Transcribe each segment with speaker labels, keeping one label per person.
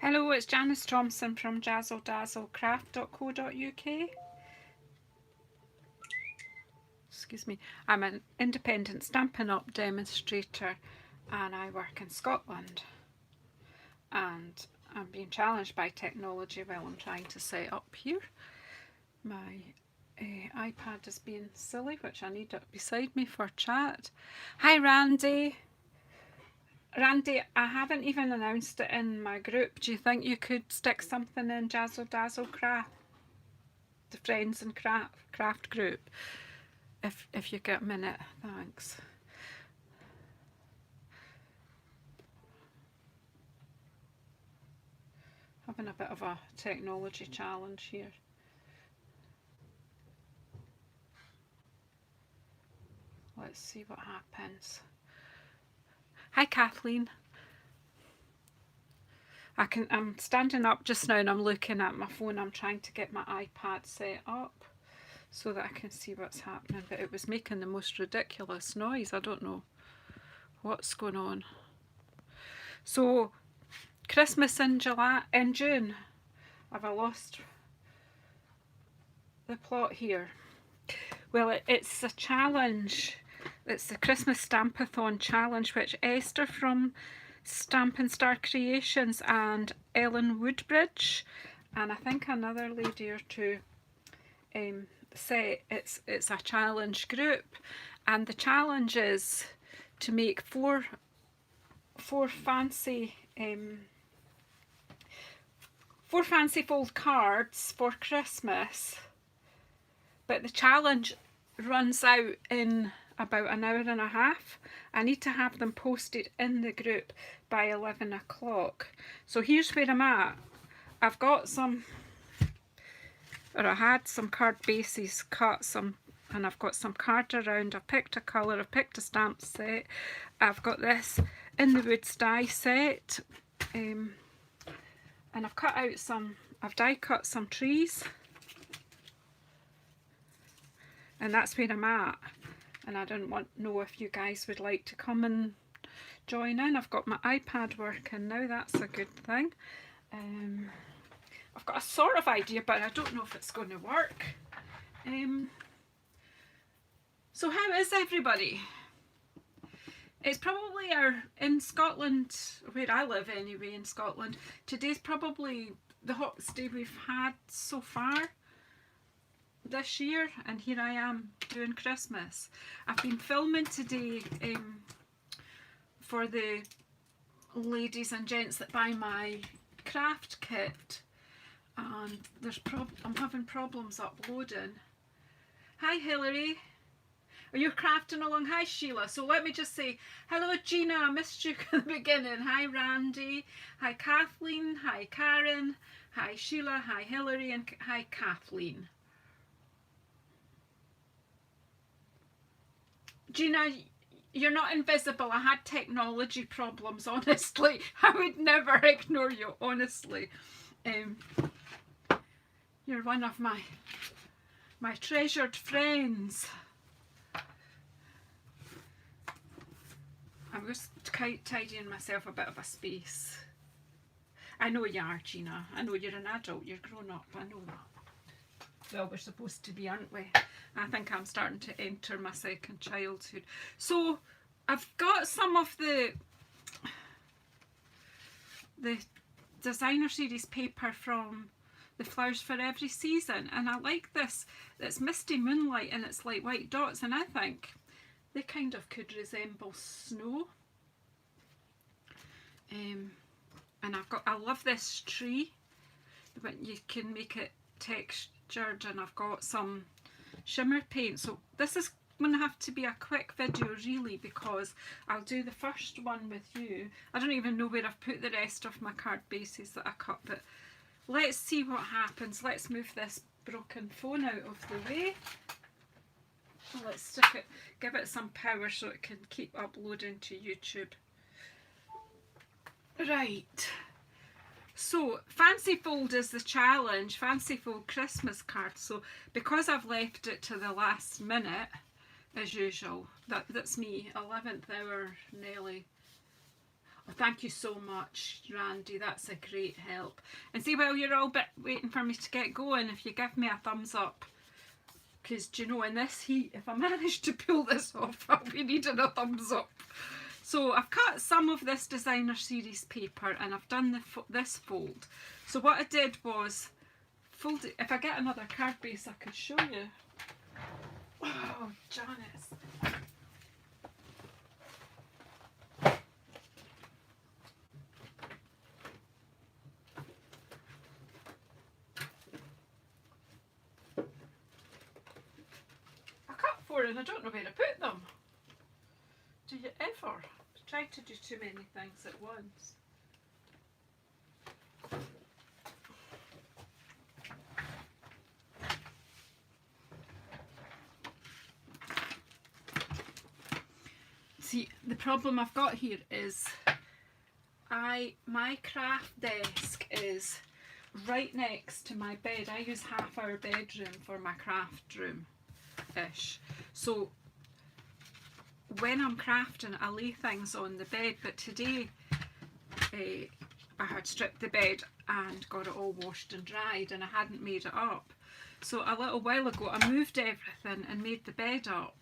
Speaker 1: Hello, it's Janice Thompson from jazzledazzlecraft.co.uk. Excuse me. I'm an independent Stampin' Up demonstrator and I work in Scotland. And I'm being challenged by technology while I'm trying to set up here. My iPad is being silly, which I need it beside me for chat. Hi, Randy. Randy, I haven't even announced it in my group. Do you think you could stick something in Jazzle Dazzle Craft, the Friends and Craft group, if you get a minute? Thanks. Having a bit of a technology challenge here. Let's see what happens. Hi, Kathleen. I'm standing up just now and I'm looking at my phone. I'm trying to get my iPad set up so that I can see what's happening, but it was making the most ridiculous noise. I don't know what's going on. So Christmas in June. Have I lost the plot here? Well, it's a challenge. It's the Christmas Stampathon challenge, which Esther from Stampin' Star Creations and Ellen Woodbridge and I think another lady or two say it's a challenge group, and the challenge is to make four fancy fold cards for Christmas, but the challenge runs out in about an hour and a half. I need to have them posted in the group by 11 o'clock. So here's where I'm at. I've got some, or I had some card bases cut, and I've got some cards around. I've picked a colour, I've picked a stamp set. I've got this in the Woods die set, and I've cut out I've die cut some trees, and that's where I'm at. And I don't know if you guys would like to come and join in. I've got my iPad working now, that's a good thing. I've got a sort of idea, but I don't know if it's going to work. So how is everybody? It's probably in Scotland, where I live anyway, in Scotland, today's probably the hottest day we've had so far this year, and here I am doing Christmas. I've been filming today for the ladies and gents that buy my craft kit, and I'm having problems uploading. Hi Hilary, are you crafting along? Hi Sheila. So let me just say hello Gina, I missed you at the beginning. Hi Randy, hi Kathleen, hi Karen, hi Sheila, hi Hilary, and hi Kathleen. Gina, you're not invisible. I had technology problems, honestly. I would never ignore you, honestly. You're one of my treasured friends. I'm just tidying myself a bit of a space. I know you are, Gina. I know you're an adult. You're grown up. I know that. Well, we're supposed to be, aren't we? I think I'm starting to enter my second childhood. So I've got some of the designer series paper from the Flowers for Every Season, and I like this. It's Misty Moonlight and it's like white dots, and I think they kind of could resemble snow. And I love this tree, but you can make it textured, and I've got some shimmer paint. So this is going to have to be a quick video really, because I'll do the first one with you. I don't even know where I've put the rest of my card bases that I cut, but let's see what happens. Let's move this broken phone out of the way. Let's stick it, give it some power so it can keep uploading to YouTube. Right, so Fancy Fold is the challenge, Fancy Fold Christmas cards. So because I've left it to the last minute, as usual, that's me, 11th hour Nelly. Oh, thank you so much, Randy. That's a great help. And see, while you're all bit waiting for me to get going, if you give me a thumbs up, because do you know, in this heat, if I manage to pull this off, I'll be needing a thumbs up. So I've cut some of this designer series paper and I've done this fold. So what I did was fold it. If I get another card base, I could show you. Oh, Janice. I cut four and I don't know where to put them. Do you ever try to do too many things at once? See, the problem I've got here is my craft desk is right next to my bed. I use half our bedroom for my craft room-ish. So when I'm crafting, I lay things on the bed, but today I had stripped the bed and got it all washed and dried and I hadn't made it up. So a little while ago I moved everything and made the bed up.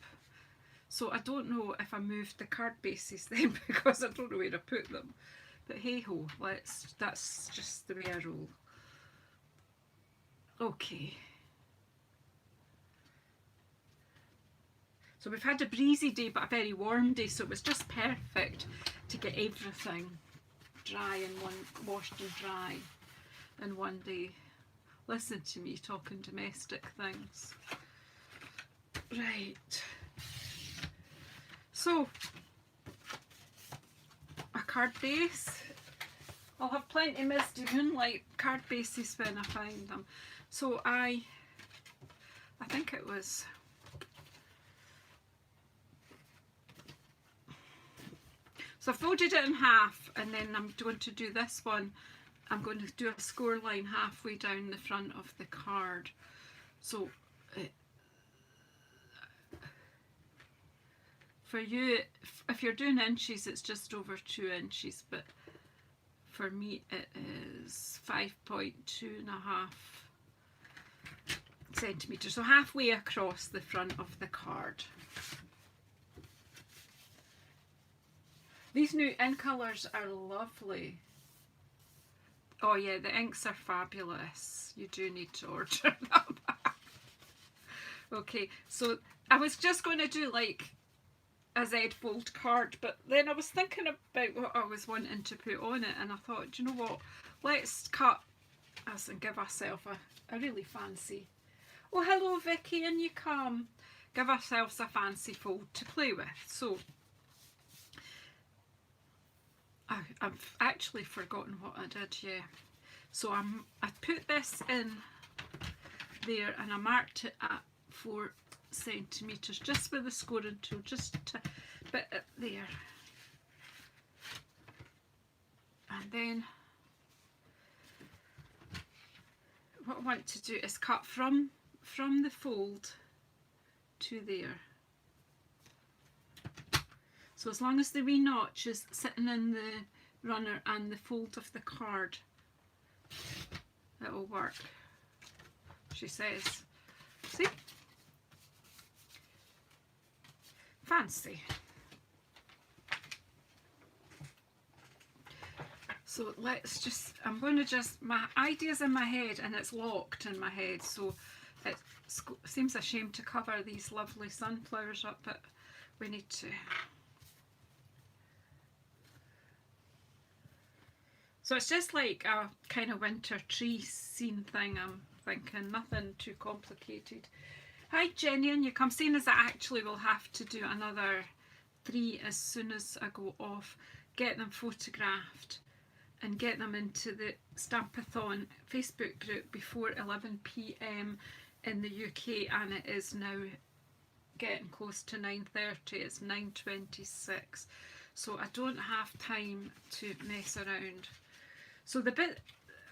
Speaker 1: So I don't know if I moved the card bases then because I don't know where to put them. But hey ho, that's just the way I roll. Okay. So we've had a breezy day but a very warm day, so it was just perfect to get everything dry in one, washed and dry in one day. Listen to me talking domestic things. Right. So, a card base. I'll have plenty of Misty Moonlight card bases when I find them. So I think it was... So I folded it in half and then I'm going to do this one. I'm going to do a score line halfway down the front of the card. So for you, if you're doing inches, it's just over 2 inches, but for me it is 5.2 and a half centimetres, so halfway across the front of the card. These new ink colours are lovely. Oh yeah, the inks are fabulous. You do need to order them. Okay, so I was just going to do like a Z fold card, but then I was thinking about what I was wanting to put on it and I thought, do you know what, let's cut us and give ourselves a really fancy... Oh, hello Vicky, and you come. Give ourselves a fancy fold to play with. So I've actually forgotten what I did, yeah. So I put this in there and I marked it at 4 centimetres just with the scoring tool, just to bit it there. And then what I want to do is cut from the fold to there. So as long as the wee notch is sitting in the runner and the fold of the card, it'll work, she says. See? Fancy. So let's just, I'm going to just, my idea's in my head and it's locked in my head, so it seems a shame to cover these lovely sunflowers up, but we need to. So it's just like a kind of winter tree scene thing, I'm thinking, nothing too complicated. Hi Jenny, and you come, seeing as I actually will have to do another 3 as soon as I go off, get them photographed and get them into the Stampathon Facebook group before 11 p.m. in the UK, and it is now getting close to 9:30, it's 9:26, so I don't have time to mess around. So the bit,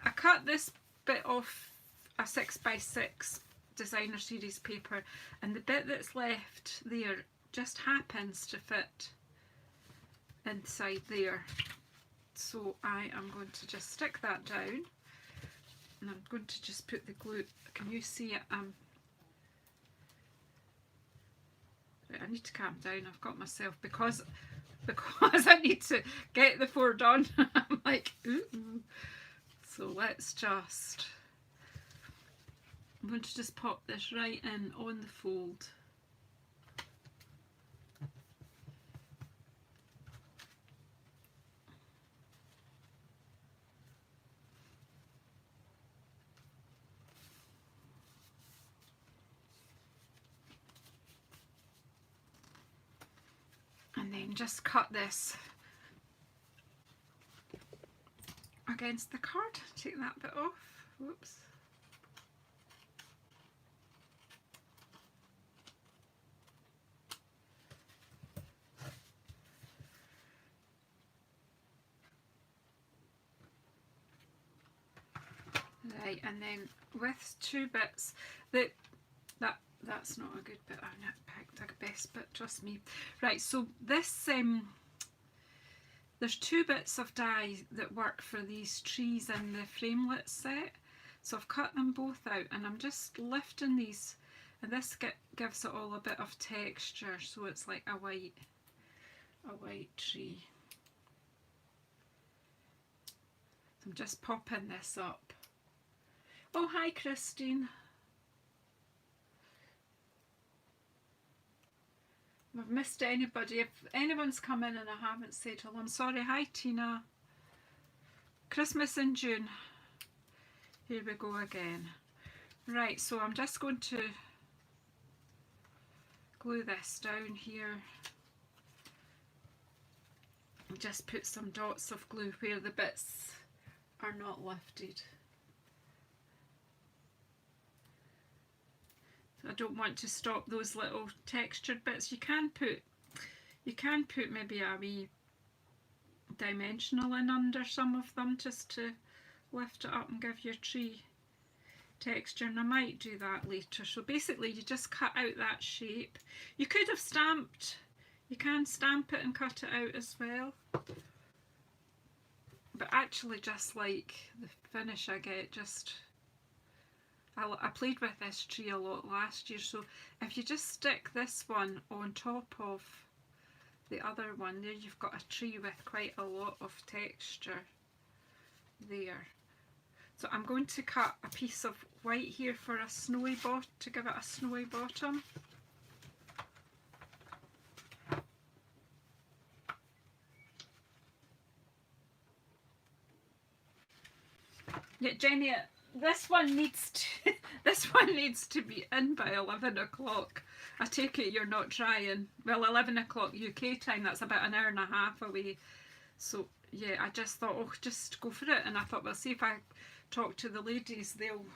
Speaker 1: I cut this bit off a 6x6 designer series paper, and the bit that's left there just happens to fit inside there. So I am going to just stick that down, and I'm going to just put the glue. Can you see it? Right, I need to calm down. I've got myself because I need to get the 4 done. I'm like, ooh. So let's just. I'm going to just pop this right in on the fold. And then just cut this against the card. Take that bit off. Whoops. Right, and then with 2 bits, that's not a good bit. I've not picked the best bit, trust me. Right, so this there's 2 bits of die that work for these trees in the framelit set. So I've cut them both out, and I'm just lifting these, and this gives it all a bit of texture, so it's like a white tree. So I'm just popping this up. Oh, hi Christine. If I've missed anybody, if anyone's come in and I haven't said hello, I'm sorry. Hi Tina. Christmas in June. Here we go again. Right, so I'm just going to glue this down here. Just put some dots of glue where the bits are not lifted. I don't want to stop those little textured bits. You can put maybe a wee dimensional in under some of them just to lift it up and give your tree texture, and I might do that later. So basically you just cut out that shape. You could have stamped, you can stamp it and cut it out as well, but actually just like the finish I get, just I played with this tree a lot last year, so if you just stick this one on top of the other one, there you've got a tree with quite a lot of texture there. So I'm going to cut a piece of white here for a snowy bottom, to give it a snowy bottom. Yeah, Jenny, this one needs to be in by 11 o'clock. I take it you're not trying. Well, 11 o'clock UK time, that's about an hour and a half away. So yeah, I just thought, oh, just go for it. And I thought, well, see if I talk to the ladies, they'll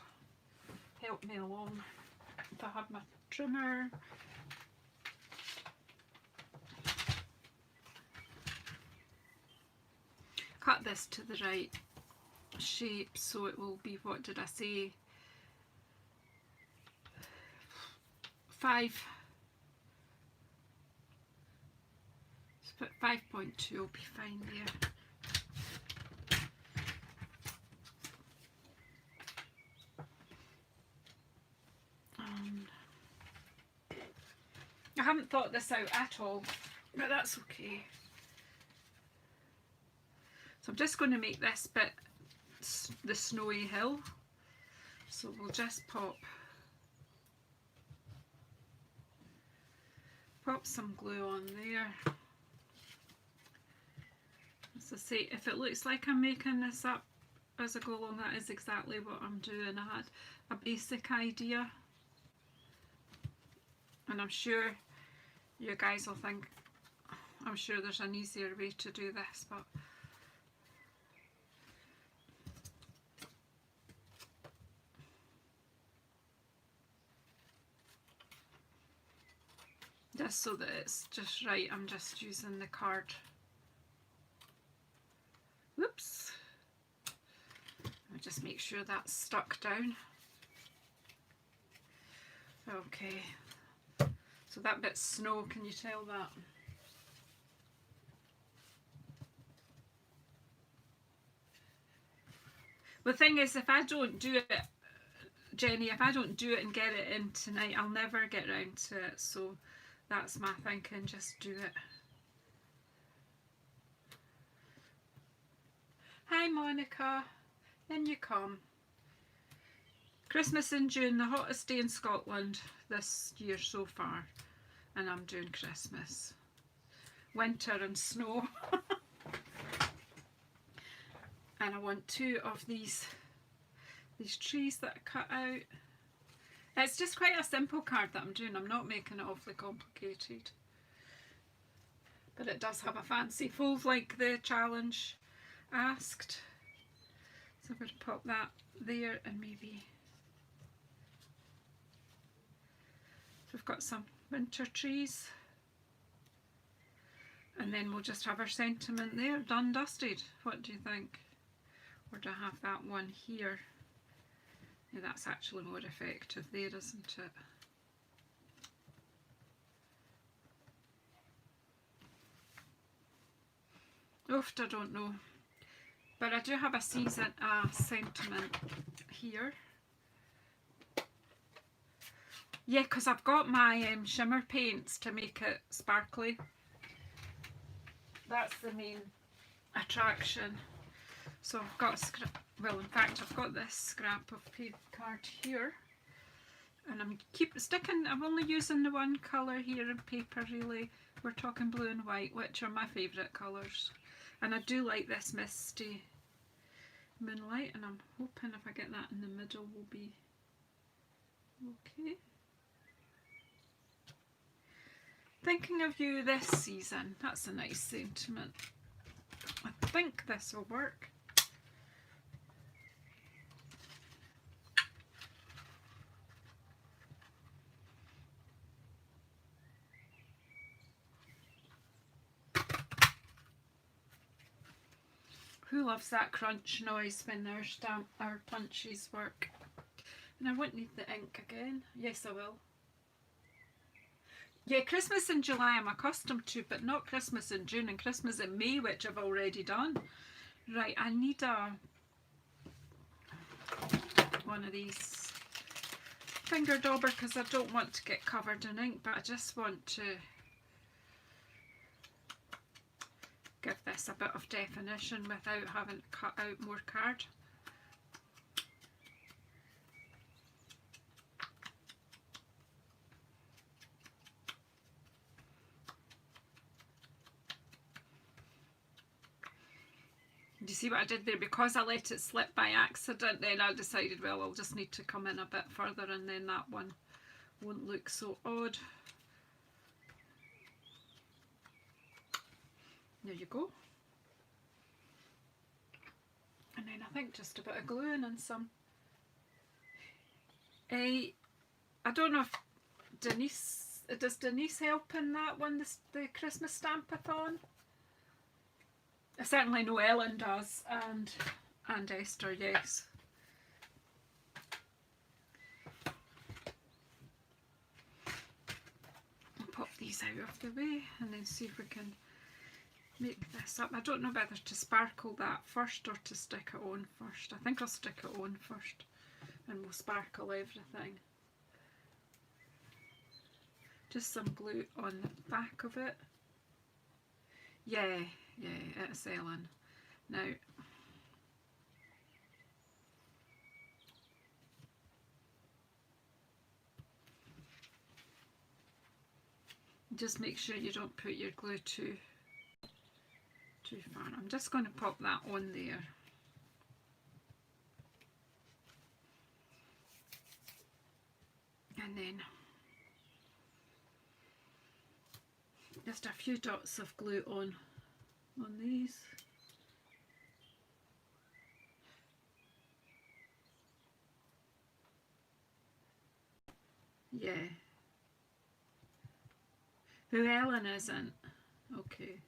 Speaker 1: help me along. If I have my trimmer. Cut this to the right shape, so it will be, what did I say, 5. Let's put 5.2 will be fine there. I haven't thought this out at all, but that's okay. So I'm just going to make this bit the snowy hill. So we'll just pop some glue on there. As I say, if it looks like I'm making this up as I go along, that is exactly what I'm doing. I had a basic idea, and I'm sure you guys will think, I'm sure there's an easier way to do this, but just so that it's just right, I'm just using the card. Whoops. I'll just make sure that's stuck down. Okay. So that bit's snow, can you tell that? The thing is, if I don't do it, Jenny, if I don't do it and get it in tonight, I'll never get round to it. So that's my thinking, just do it. Hi Monica, in you come. Christmas in June, the hottest day in Scotland this year so far, and I'm doing Christmas. Winter and snow. And I want 2 of these trees that I cut out. It's just quite a simple card that I'm doing. I'm not making it awfully complicated. But it does have a fancy fold like the challenge asked. So I'm going to pop that there, and maybe we've got some winter trees. And then we'll just have our sentiment there, done, dusted. What do you think? Or do I have that one here? Yeah, that's actually more effective there, isn't it? Oof, I don't know. But I do have a sentiment here. Yeah, because I've got my shimmer paints to make it sparkly. That's the main attraction. So I've got a scrap, well in fact I've got this scrap of paint card here, and I'm only using the one colour here in paper really. We're talking blue and white, which are my favourite colours, and I do like this misty moonlight, and I'm hoping if I get that in the middle will be okay. Thinking of you this season, that's a nice sentiment. I think this will work. Who loves that crunch noise when our punches work? And I won't need the ink again. Yes, I will. Yeah, Christmas in July I'm accustomed to, but not Christmas in June and Christmas in May, which I've already done. Right, I need one of these finger dauber because I don't want to get covered in ink, but I just want to give this a bit of definition without having to cut out more card. Do you see what I did there? Because I let it slip by accident, then I decided, well, I'll just need to come in a bit further, and then that one won't look so odd. There you go. And then I think just a bit of gluing and some. I don't know if does Denise help in that one, the Christmas Stamp-a-thon? I certainly know Ellen does, and Esther, yes. I'll pop these out of the way and then see if we can make this up. I don't know whether to sparkle that first or to stick it on first. I think I'll stick it on first and we'll sparkle everything. Just some glue on the back of it. Yeah, it's Ellen. Now, just make sure you don't put your glue too far. I'm just going to pop that on there. And then just a few dots of glue on these. Yeah. Who Ellen isn't. Okay.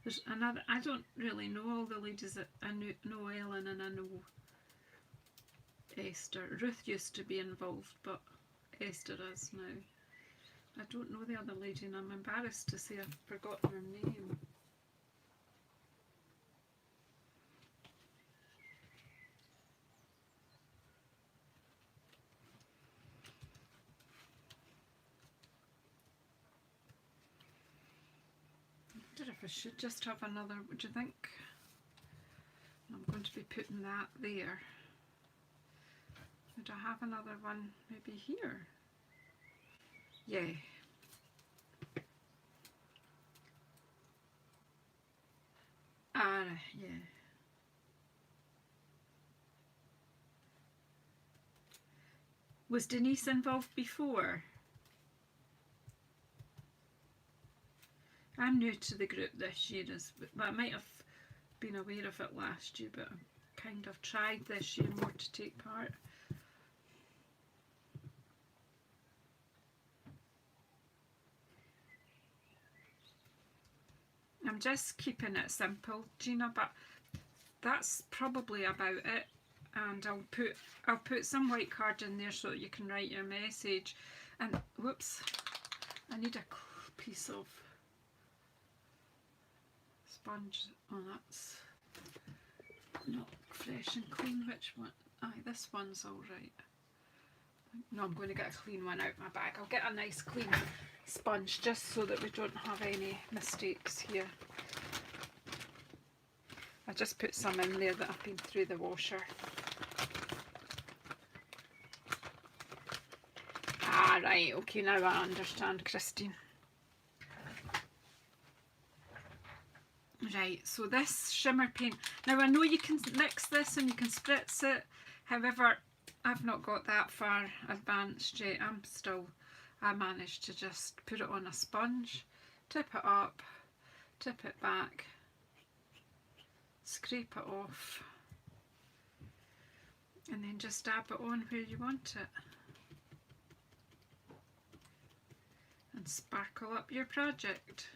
Speaker 1: There's another, I don't really know all the ladies that I know Ellen and I know Esther. Ruth used to be involved, but Esther is now. I don't know the other lady and I'm embarrassed to say I've forgotten her name. if I should just have another, what do you think? I'm going to be putting that there. Would I have another one maybe here? Yeah. Yeah. Was Denise involved before? I'm new to the group this year, but I might have been aware of it last year, but I kind of tried this year more to take part. I'm just keeping it simple, Gina, but that's probably about it. And I'll put some white card in there so that you can write your message. And whoops, I need a piece of sponge. Oh, that's not fresh and clean. Which one? Aye, this one's all right. No, I'm going to get a clean one out my bag. I'll get a nice clean sponge just so that we don't have any mistakes here. I just put some in there that have been through the washer. Ah, right, okay, now I understand, Christine. Right, so this shimmer paint, now I know you can mix this and you can spritz it, however, I've not got that far advanced yet. I managed to just put it on a sponge, tip it up, tip it back, scrape it off, and then just dab it on where you want it. And sparkle up your project.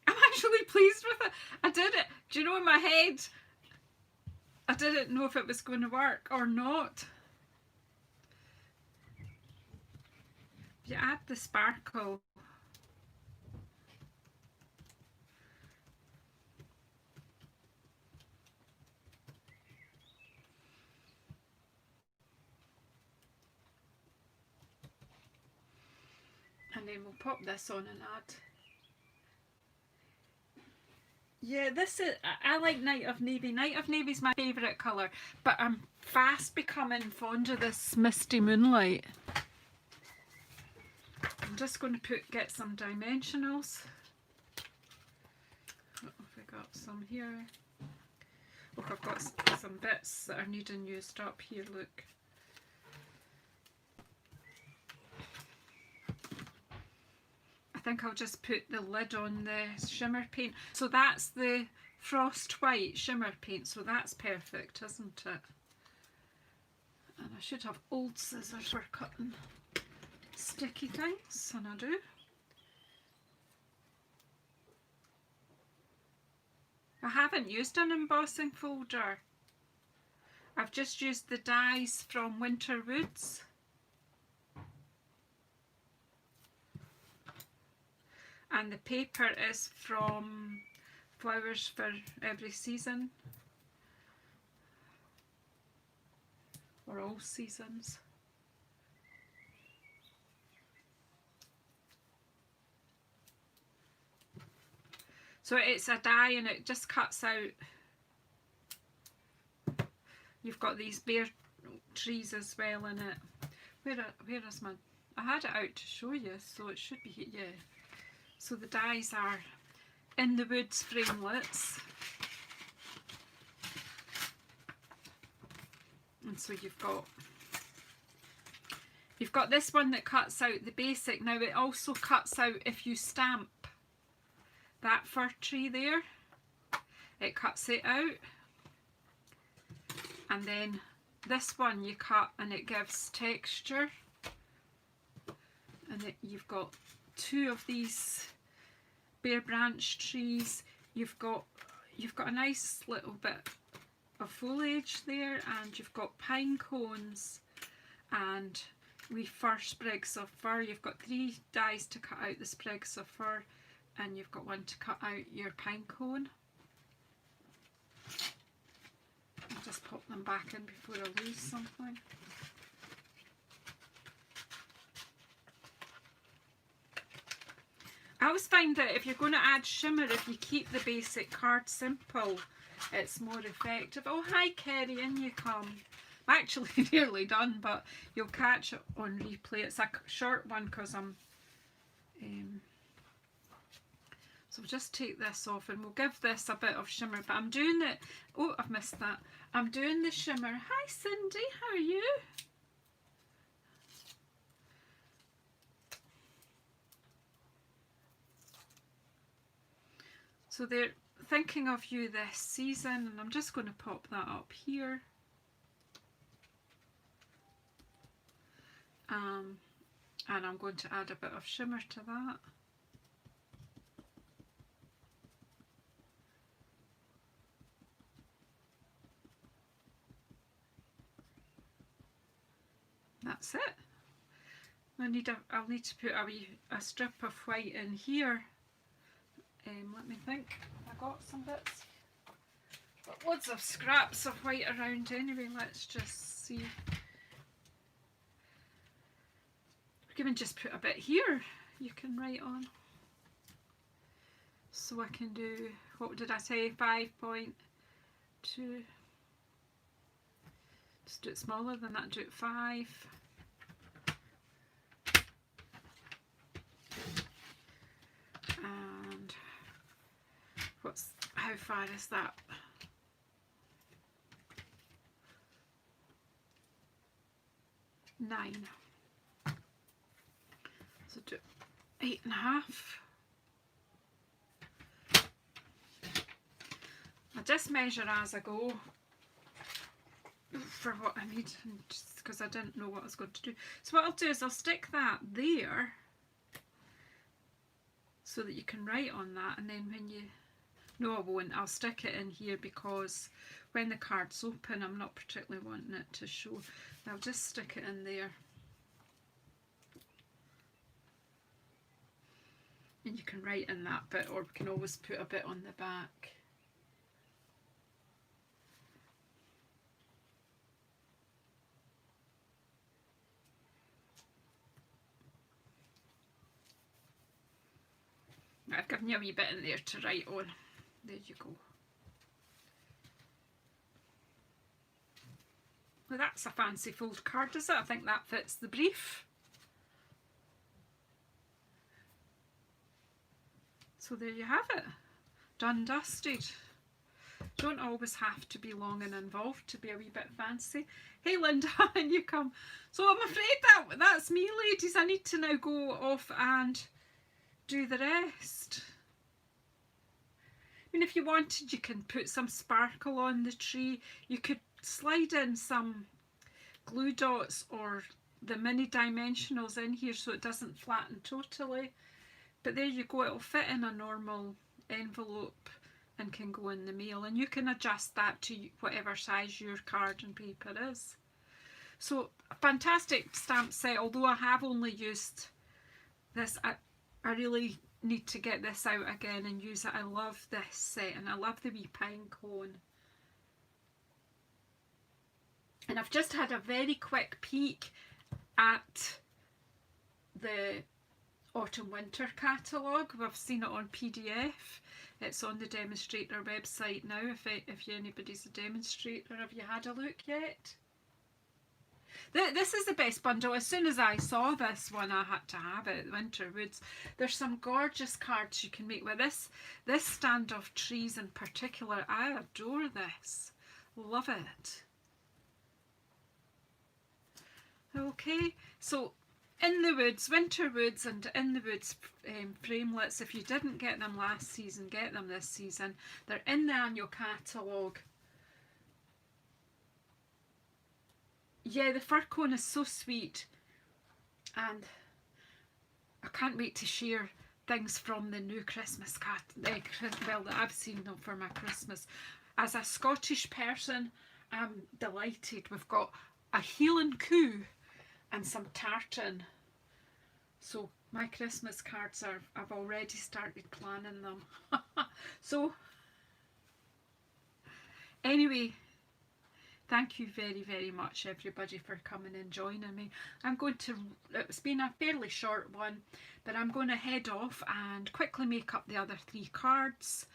Speaker 1: I'm actually pleased with it. I did it. Do you know, in my head, I didn't know if it was going to work or not. You add the sparkle. And then we'll pop this on and add. Yeah, this is, I like Night of Navy. Night of Navy is my favourite colour, but I'm fast becoming fond of this Misty Moonlight. I'm just going to get some dimensionals. What have we got? Some here. Oh, I've got some bits that are needing used up here, look. I think I'll just put the lid on the shimmer paint. So that's the Frost White shimmer paint, so that's perfect, isn't it? And I should have old scissors for cutting sticky things, and I do. I haven't used an embossing folder. I've just used the dies from Winter Woods. And the paper is from Flowers for Every Season, or All Seasons. So it's a die and it just cuts out. You've got these bare trees as well in it. Where is my... I had it out to show you, so it should be here, yeah. So the dies are in the Woods framelits. And so you've got this one that cuts out the basic. Now it also cuts out if you stamp that fir tree there. It cuts it out. And then this one you cut and it gives texture. And you've got two of these bare branch trees. You've got a nice little bit of foliage there, and you've got pine cones and wee fir sprigs of fir. You've got 3 dies to cut out the sprigs of fir, and you've got one to cut out your pine cone. just pop them back in before I lose something. I always find that if you're going to add shimmer, if you keep the basic card simple, it's more effective. Oh, hi Kerry, in you come. I'm actually nearly done, but you'll catch it on replay. It's a short one because I'm... so we'll just take this off and we'll give this a bit of shimmer. But I'm doing it... Oh, I've missed that. I'm doing the shimmer. Hi Cindy, how are you? So they're thinking of you this season, and I'm just going to pop that up here. And I'm going to add a bit of shimmer to that. That's it. I'll need to put a strip of white in here. Let me think. I got some bits. Got loads of scraps of white around anyway. Let's just see. We can even just put a bit here you can write on. So I can do, what did I say, 5.2. Just do it smaller than that, do it 5. And how far is that? 9. So do 8.5. I just measure as I go for what I need, just because I didn't know what I was going to do. So what I'll do is I'll stick that there so that you can write on that, and then when you... No, I won't. I'll stick it in here because when the card's open, I'm not particularly wanting it to show. I'll just stick it in there. And you can write in that bit, or we can always put a bit on the back. I've given you a wee bit in there to write on. There you go. Well, that's a fancy fold card, is it? I think that fits the brief. So there you have it. Done, dusted. Don't always have to be long and involved to be a wee bit fancy. Hey Linda, and you come. So I'm afraid that's me, ladies. I need to now go off and do the rest. I mean, if you wanted, you can put some sparkle on the tree. You could slide in some glue dots or the mini dimensionals in here so it doesn't flatten totally. But there you go, it'll fit in a normal envelope and can go in the mail, and you can adjust that to whatever size your card and paper is. So a fantastic stamp set, although I have only used this. I really need to get this out again and use it. I love this set, and I love the wee pine cone. And I've just had a very quick peek at the autumn winter catalogue. We've seen it on PDF. It's on the demonstrator website now. If anybody's a demonstrator, have you had a look yet? This is the best bundle. As soon as I saw this one, I had to have it. Winter Woods. There's some gorgeous cards you can make with this stand of trees in particular. I adore this. Love it. Okay, so In the Woods, Winter Woods and In the Woods framelits. If you didn't get them last season, get them this season. They're in the annual catalogue. Yeah, the fir cone is so sweet, and I can't wait to share things from the new Christmas well, that I've seen them for my Christmas. As a Scottish person, I'm delighted. We've got a Healing Coo and some tartan. So my Christmas cards I've already started planning them. So anyway, Thank you very, very much, everybody, for coming and joining me. It's been a fairly short one, but I'm going to head off and quickly make up the other 3 cards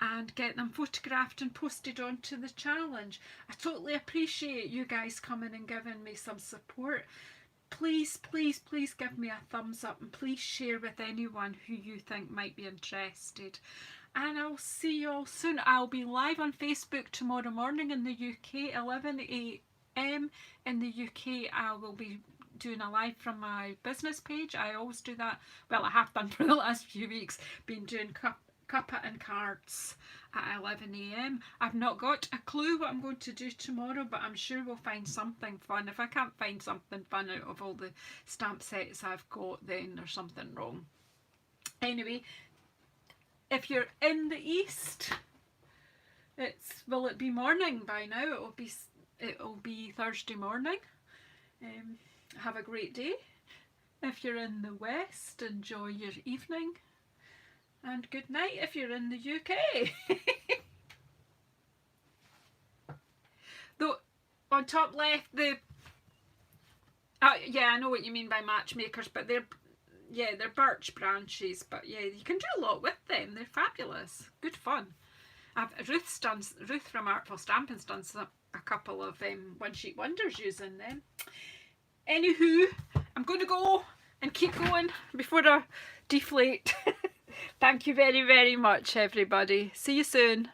Speaker 1: and get them photographed and posted onto the challenge. I totally appreciate you guys coming and giving me some support. Please, please, please give me a thumbs up and please share with anyone who you think might be interested. And I'll see you all soon. I'll be live on Facebook tomorrow morning in the UK, 11 AM in the UK. I will be doing a live from my business page. I always do that. Well, I have done for the last few weeks. Been doing cuppa and cards at 11 AM. I've not got a clue what I'm going to do tomorrow, but I'm sure we'll find something fun. If I can't find something fun out of all the stamp sets I've got, then there's something wrong. Anyway, if you're in the east, will it be morning by now? It'll be Thursday morning. Have a great day. If you're in the west, enjoy your evening. And good night if you're in the UK. Though on top left, yeah, I know what you mean by matchmakers, but they're birch branches, but yeah, you can do a lot with them. They're fabulous. Good fun. Ruth from Artful Stamping's done a couple of one sheet wonders using them. Anywho, I'm going to go and keep going before I deflate. Thank you very, very much, everybody. See you soon.